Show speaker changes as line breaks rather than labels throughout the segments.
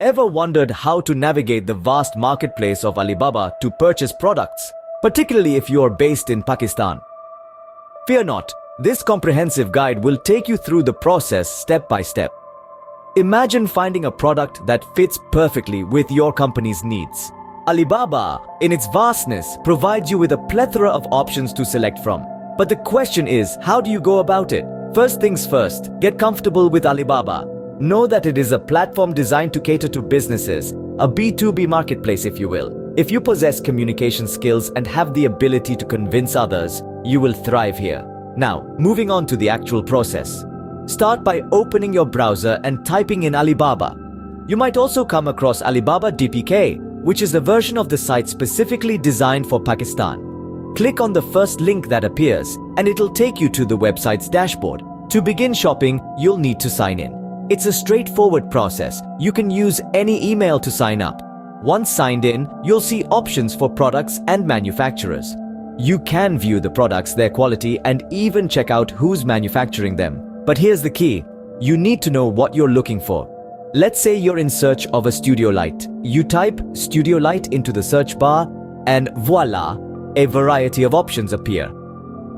Ever wondered how to navigate the vast marketplace of Alibaba to purchase products, particularly if you are based in Pakistan? Fear not, this comprehensive guide will take you through the process step by step. Imagine finding a product that fits perfectly with your company's needs. Alibaba, in its vastness, provides you with a plethora of options to select from. But the question is, how do you go about it? First things first, get comfortable with Alibaba. Know that it is a platform designed to cater to businesses, a B2B marketplace if you will. If you possess communication skills and have the ability to convince others, you will thrive here. Now, moving on to the actual process. Start by opening your browser and typing in Alibaba. You might also come across Alibaba DPK, which is a version of the site specifically designed for Pakistan. Click on the first link that appears, and it'll take you to the website's dashboard. To begin shopping, you'll need to sign in. It's a straightforward process. You can use any email to sign up. Once signed in, you'll see options for products and manufacturers. You can view the products, their quality, and even check out who's manufacturing them. But here's the key. You need to know what you're looking for. Let's say you're in search of a studio light. You type studio light into the search bar, and voila, a variety of options appear.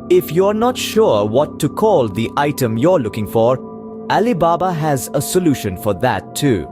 If you're not sure what to call the item you're looking for, Alibaba has a solution for that too.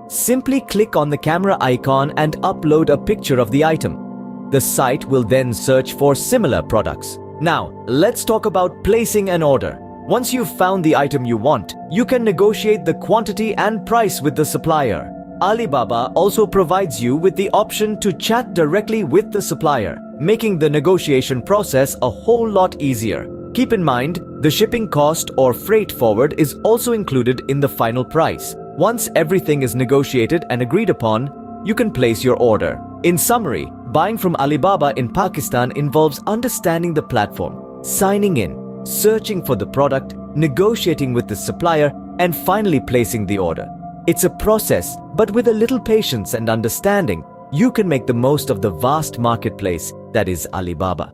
Simply click on the camera icon and upload a picture of the item. The site will then search for similar products. Now, let's talk about placing an order. Once you've found the item you want, you can negotiate the quantity and price with the supplier. Alibaba also provides you with the option to chat directly with the supplier, making the negotiation process a whole lot easier. Keep in mind, the shipping cost or freight forward is also included in the final price. Once everything is negotiated and agreed upon, you can place your order. In summary, buying from Alibaba in Pakistan involves understanding the platform, signing in, searching for the product, negotiating with the supplier, and finally placing the order. It's a process, but with a little patience and understanding, you can make the most of the vast marketplace that is Alibaba.